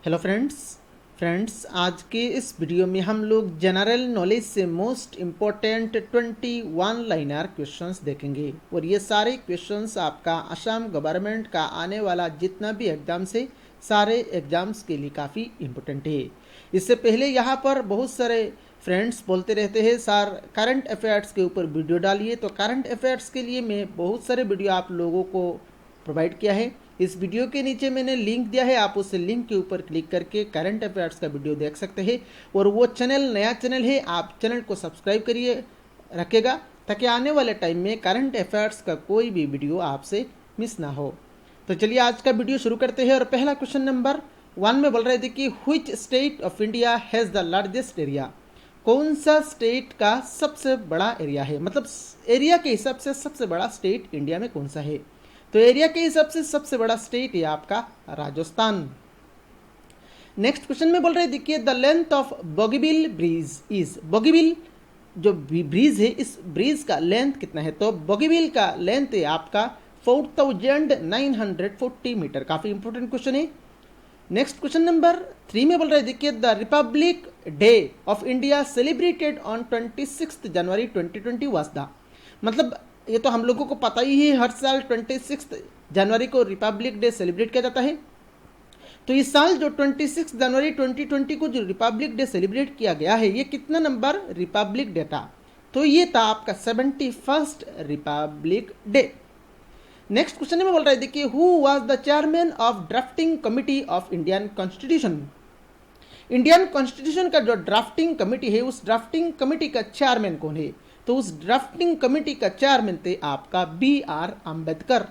Hello friends आज के इस वीडियो में हम लोग जनरल नॉलेज से मोस्ट इम्पोर्टेंट 21 लाइनर क्वेश्चंस देखेंगे और ये सारे क्वेश्चंस आपका असम गवर्नमेंट का आने वाला जितना भी एग्जाम्स है सारे एग्जाम्स के लिए काफ़ी इम्पोर्टेंट है। इससे पहले यहाँ पर बहुत सारे फ्रेंड्स बोलते रहते हैं सर करंट अफेयर्स के ऊपर वीडियो डालिए, तो करंट अफेयर्स के लिए मैं बहुत सारे वीडियो आप लोगों को प्रोवाइड किया है। इस वीडियो के नीचे मैंने लिंक दिया है, आप उस लिंक के ऊपर क्लिक करके करंट अफेयर्स का वीडियो देख सकते हैं। और वो चैनल नया चैनल है, आप चैनल को सब्सक्राइब करिए रखेगा ताकि आने वाले टाइम में करंट अफेयर्स का कोई भी वीडियो आपसे मिस ना हो। तो चलिए आज का वीडियो शुरू करते हैं। और पहला क्वेश्चन नंबर 1 में बोल रहे थे कि which state of India has the largest area. कौन सा स्टेट का सबसे बड़ा एरिया है, मतलब एरिया के हिसाब से सबसे बड़ा स्टेट इंडिया में कौन सा है। तो एरिया के हिसाब से सबसे बड़ा स्टेट है आपका राजस्थान। नेक्स्ट क्वेश्चन में बोल रहे देखिए the length of Bogibeel bridge is. Bogibeel जो ब्रिज है इस ब्रिज का लेंथ कितना है, तो बोगीबिल का लेंथ है आपका 4940 मीटर। काफी इंपॉर्टेंट क्वेश्चन है। नेक्स्ट क्वेश्चन नंबर 3 में बोल रहे देखिए the Republic day of India celebrated on 26 January 2020 was the. मतलब ये तो हम लोगों को पता ही है, हर साल 26 जनवरी को रिपब्लिक डे सेलिब्रेट किया जाता है। तो इस साल जो 26 जनवरी 2020 को जो रिपब्लिक डे सेलिब्रेट किया गया है ये कितना नंबर रिपब्लिक डे था, तो ये था आपका 71st Republic day. Next question में बोल रहे देखिए who was the chairman of drafting committee of Indian constitution. Indian constitution का जो ड्राफ्टिंग कमिटी है उस ड्राफ्टिंग कमिटी का चेयरमैन कौन है, तो उस ड्राफ्टिंग कमिटी का चेयरमैन थे आपका BR अम्बेडकर।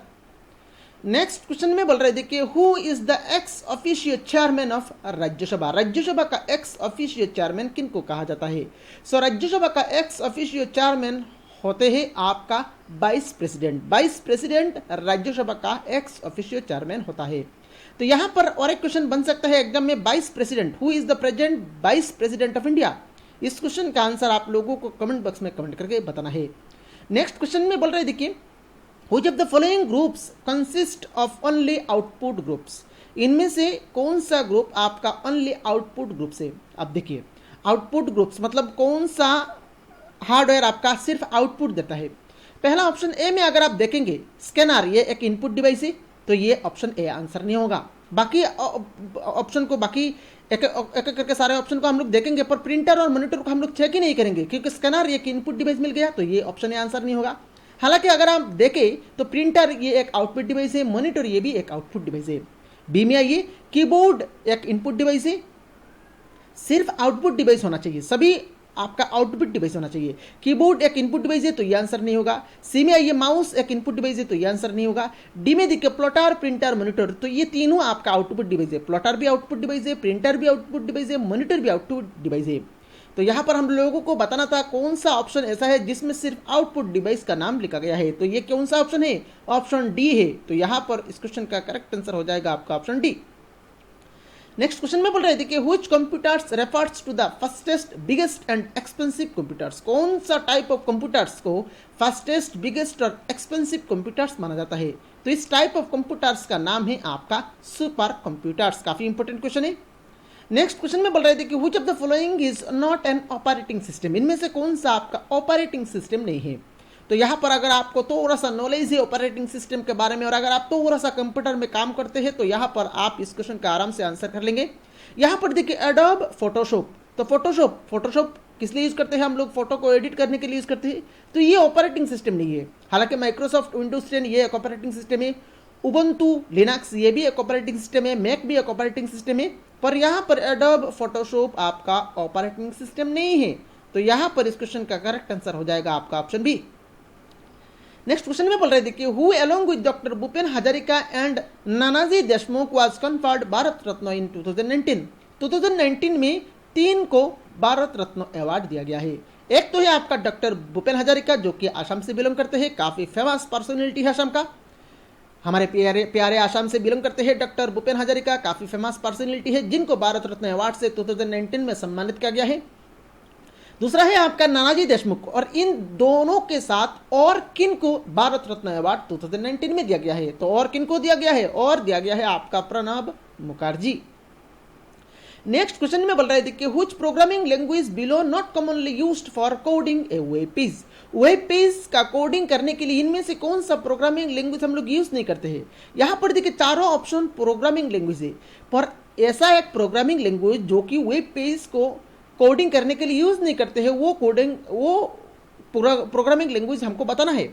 नेक्स्ट क्वेश्चन में बोल रहे देखिए who is the ex officio chairman of Rajya Sabha. Rajya Sabha का एक्स ऑफिशियो चेयरमैन किन को कहा जाता है। सो राज्यसभा का एक्स ऑफिशियो चेयरमैन होते हैं आपका vice president. Vice president Rajya Sabha का एक्स ऑफिशियो चेयरमैन होता है। तो यहाँ पर और एक क्वेश्चन बन सकता है एग्जाम में, vice president who is the present vice president of India. इस क्वेश्चन का आंसर आप लोगों को कमेंट बॉक्स में कमेंट करके बताना है। नेक्स्ट क्वेश्चन में बोल रहे देखिए which of the following groups consist of only output groups. इनमें से कौन सा ग्रुप आपका ओनली आउटपुट ग्रुप से। अब देखिए आउटपुट ग्रुप्स मतलब कौन सा हार्डवेयर आपका सिर्फ आउटपुट देता है। पहला ऑप्शन ए में अगर आप देखेंगे स्कैनर, ये एक इनपुट डिवाइस है, तो ये ऑप्शन ए आंसर नहीं होगा। बाकी ऑप्शन को बाकी एक एक करके सारे ऑप्शन को हम लोग देखेंगे, पर प्रिंटर और मॉनिटर को हम लोग चेक ही नहीं करेंगे क्योंकि स्कैनर एक इनपुट डिवाइस मिल गया, तो ये ऑप्शन ए आंसर नहीं होगा। हालांकि अगर आप देखें तो प्रिंटर ये एक आउटपुट डिवाइस है, मॉनिटर ये भी एक आउटपुट डिवाइस है। बी में आइए कीबोर्ड एक इनपुट डिवाइस है, सिर्फ आउटपुट डिवाइस होना चाहिए, सभी आपका आउटपुट डिवाइस होना चाहिए। कीबोर्ड एक इनपुट डिवाइस है तो ये आंसर नहीं होगा। सी में आइए माउस एक इनपुट डिवाइस है तो ये आंसर नहीं होगा। डी में देखिए प्लॉटर प्रिंटर मॉनिटर, तो ये तीनों आपका आउटपुट डिवाइस है। प्लॉटर भी आउटपुट डिवाइस है, प्रिंटर भी आउटपुट डिवाइस है, मॉनिटर भी आउटपुट डिवाइस है। तो यहाँ पर हम लोगों को बताना था कौन सा ऑप्शन ऐसा है जिसमें सिर्फ आउटपुट डिवाइस का नाम लिखा गया है, तो ये कौन सा ऑप्शन है, ऑप्शन डी है। तो यहाँ पर इस क्वेश्चन का करेक्ट आंसर हो जाएगा आपका ऑप्शन डी। नेक्स्ट क्वेश्चन में बोल रहे थे कि which computers refers to the fastest biggest and expensive computers. कौन सा टाइप ऑफ कंप्यूटर्स को फास्टेस्ट बिगेस्ट और एक्सपेंसिव कंप्यूटर्स माना जाता है, तो इस टाइप ऑफ कंप्यूटर्स का नाम है आपका सुपर कंप्यूटर्स। काफी इंपॉर्टेंट क्वेश्चन है। नेक्स्ट क्वेश्चन में बोल रहे थे कि which of the following is not an operating system. इनमें से कौन सा आपका ऑपरेटिंग सिस्टम नहीं है। तो यहाँ पर अगर आपको थोड़ा सा नॉलेज है ऑपरेटिंग सिस्टम के बारे में और अगर आप थोड़ा सा कंप्यूटर में काम करते हैं तो यहाँ पर आप इस क्वेश्चन का आराम से आंसर कर लेंगे। यहाँ पर देखिए एडोब फोटोशॉप, तो फोटोशॉप किस लिए यूज करते हैं हम लोग, फोटो को एडिट करने के लिए यूज करते हैं, तो ये ऑपरेटिंग सिस्टम नहीं है। हालांकि माइक्रोसॉफ्ट विंडोज 10 ये एक ऑपरेटिंग सिस्टम है, उबंटू लिनक्स ये भी एक ऑपरेटिंग सिस्टम है, मैक भी एक ऑपरेटिंग सिस्टम है, पर यहाँ पर एडोब फोटोशॉप आपका ऑपरेटिंग सिस्टम नहीं है। तो यहाँ पर इस क्वेश्चन का करेक्ट आंसर हो जाएगा आपका ऑप्शन बी। नेक्स्ट क्वेश्चन में बोल रहे देखिए who along with doctor Bhupen Hazarika and Nanaji Deshmukh was conferred Bharat Ratna in 2019। 2019 में 3 को भारत रत्न अवार्ड दिया गया है। एक तो है आपका डॉक्टर भूपेन हजारिका जो कि आसाम से बिलोंग करते हैं, काफी फेमस पर्सनैलिटी है आसाम का, हमारे प्यारे प्यारे आसाम से बिलोंग करते हैं डॉक्टर भूपेन हजारिका, काफी फेमस पर्सनैलिटी है जिनको भारत रत्न अवार्ड से 2019 में सम्मानित किया गया है। दूसरा है आपका नानाजी देशमुख, और इन दोनों के साथ और किन को भारत रत्न अवार्ड 2019 में दिया गया है, तो और किन को दिया गया है, और दिया गया है आपका प्रणब मुखर्जी। नेक्स्ट क्वेश्चन में बोल रहे थे कि which programming language below not commonly used for coding A web page. Web page का कोडिंग करने के लिए इनमें से कौन सा प्रोग्रामिंग लैंग्वेज हम लोग यूज नहीं करते हैं। यहाँ पर देखिए चारों ऑप्शन प्रोग्रामिंग लैंग्वेज है, पर ऐसा एक प्रोग्रामिंग लैंग्वेज जो कि वेब पेज को कोडिंग करने के लिए यूज नहीं करते हैं, वो प्रोग्रामिंग लैंग्वेज हमको बताना है।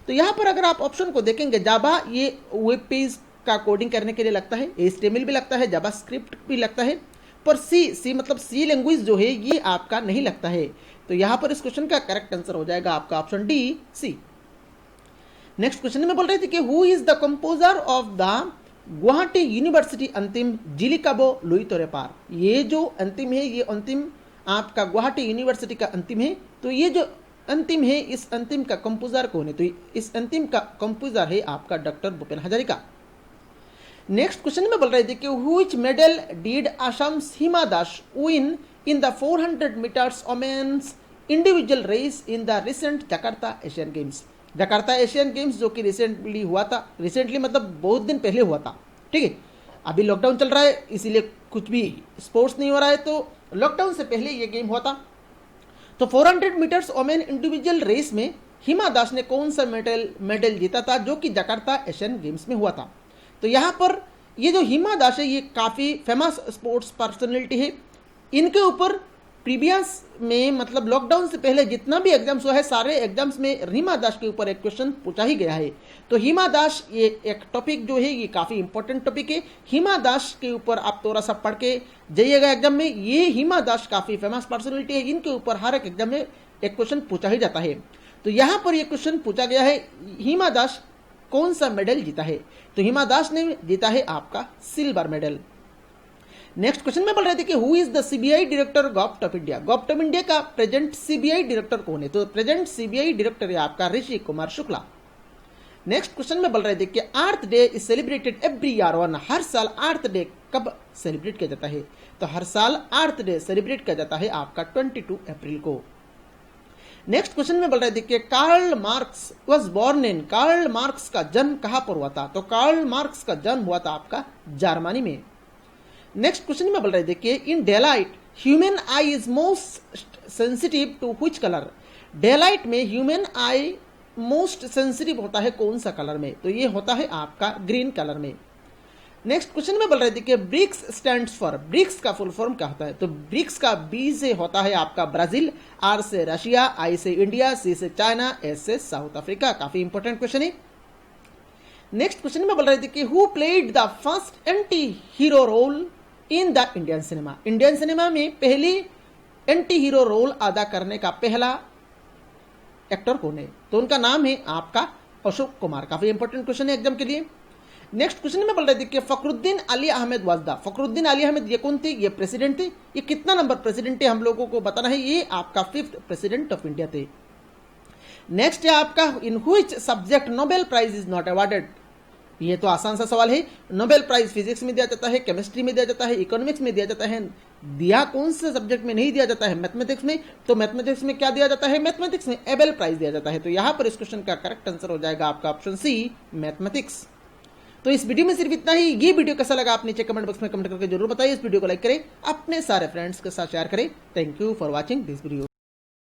तो यहाँ पर अगर आप ऑप्शन को देखेंगे, जावा ये वेब पेज का कोडिंग करने के लिए लगता है, HTML भी लगता है, जावास्क्रिप्ट भी लगता है, पर सी मतलब सी लैंग्वेज जो है ये आपका नहीं लगता है। तो यहाँ पर इस क्वेश्चन का करेक्ट आंसर हो जाएगा आपका ऑप्शन डी, सी। नेक्स्ट क्वेश्चन में बोल रहे थे कि who is the composer of the Guwahati university अंतिम जिलिकाबो लुइतोरेपार। ये जो अंतिम है, ये अंतिम आपका गुवाहाटी यूनिवर्सिटी का अंतिम है। तो ये जो अंतिम है, इस अंतिम का कंपोजर कौन है? तो इस अंतिम का कंपोजर है आपका doctor Bhupen Hazarika. Next question में बोल रहे थे कि which medal did Assam's Hima Das win in the 400 metres women's individual race in the recent Jakarta Asian Games. Jakarta Asian Games जो कि रिसेंटली हुआ था, रिसेंटली मतलब बहुत दिन पहले हुआ था, ठीक है। अभी लॉकडाउन चल रहा है इसीलिए कुछ भी स्पोर्ट्स नहीं हो रहा है, तो लॉकडाउन से पहले ये गेम हुआ था। तो 400 मीटर्स वोमेन इंडिविजुअल रेस में हिमा दास ने कौन सा मेडल जीता था जो कि जकार्ता एशियन गेम्स में हुआ था। तो यहाँ पर ये जो हिमा दास है ये काफ़ी फेमस स्पोर्ट्स पर्सनैलिटी है। इनके ऊपर प्रीवियस में मतलब लॉकडाउन से पहले जितना भी एग्जाम्स हुआ है, सारे एग्जाम्स में हिमा दास के ऊपर एक क्वेश्चन पूछा ही गया है। तो हिमा दास ये एक टॉपिक जो है ये काफ़ी इंपॉर्टेंट टॉपिक है। हिमा दास के ऊपर आप थोड़ा सा पढ़ के जाइएगा एग्जाम में। ये हिमा दास काफ़ी फेमस पर्सनैलिटी है, इनके ऊपर हर एक एग्जाम में एक क्वेश्चन पूछा ही जाता है। तो यहाँ पर ये क्वेश्चन पूछा गया है, हिमा दास कौन सा मेडल जीता है? तो हिमा दास ने जीता है आपका सिल्वर मेडल। नेक्स्ट क्वेश्चन में बोल रहे थे कि who is the CBI director government of India. Government of India का प्रेजेंट सीबीआई डायरेक्टर कौन है? तो प्रेजेंट सीबीआई डायरेक्टर है आपका ऋषि कुमार शुक्ला। नेक्स्ट क्वेश्चन में बोल रहे थे कि earth day is celebrated every year on. हर साल अर्थ डे कब सेलिब्रेट किया जाता है? तो हर साल अर्थ डे सेलिब्रेट किया जाता है आपका 22 अप्रैल को। नेक्स्ट क्वेश्चन में बोल रहे थे कि Karl Marx was born in. Karl Marx का जन्म कहां पर हुआ था? तो कार्ल मार्क्स का जन्म हुआ था आपका जर्मनी में। नेक्स्ट क्वेश्चन में बोल रहे थे कि in daylight human eye is most sensitive to which colour. Daylight में ह्यूमन आई मोस्ट सेंसिटिव होता है कौन सा कलर में? तो ये होता है आपका ग्रीन कलर में। नेक्स्ट क्वेश्चन में बोल रहे थे कि ब्रिक्स स्टैंड्स फॉर। ब्रिक्स का फुल फॉर्म क्या होता है? तो ब्रिक्स का बी से होता है आपका ब्राजील, आर से रशिया, आई से इंडिया, सी से चाइना, एस से साउथ अफ्रीका। काफी इंपॉर्टेंट क्वेश्चन है। नेक्स्ट क्वेश्चन में बोल रहे थे कि who played the first anti hero role in the Indian cinema. Indian cinema में पहली एंटी हीरो रोल अदा करने का पहला एक्टर कौन है? तो उनका नाम है आपका अशोक कुमार। काफी इंपॉर्टेंट क्वेश्चन है एग्जाम के लिए। नेक्स्ट क्वेश्चन में बोल रहे थे कि फखरुद्दीन अली अहमद वाजदा। फखरुद्दीन अली अहमद ये कौन थे? ये प्रेसिडेंट थे। ये कितना नंबर प्रेसिडेंट है हम लोगों को बताना है। ये आपका 5th प्रेसिडेंट ऑफ इंडिया थे। नेक्स्ट है आपका in which subject Nobel prize is not awarded. ये तो आसान सा सवाल है। नोबेल प्राइज फिजिक्स में दिया जाता है, केमिस्ट्री में दिया जाता है, इकोनॉमिक्स में दिया जाता है। दिया कौन से सब्जेक्ट में नहीं दिया जाता है? मैथमेटिक्स में। तो मैथमेटिक्स में क्या दिया जाता है? मैथमेटिक्स में एबेल प्राइज दिया जाता है। तो यहाँ पर इस क्वेश्चन का करेक्ट आंसर हो जाएगा आपका ऑप्शन सी, मैथमेटिक्स। तो इस वीडियो में सिर्फ इतना ही। ये वीडियो कैसा लगा आप नीचे कमेंट बॉक्स में कमेंट करके जरूर बताइए। इस वीडियो को लाइक करें, अपने सारे फ्रेंड्स के साथ शेयर करें। Thank you for watching this video.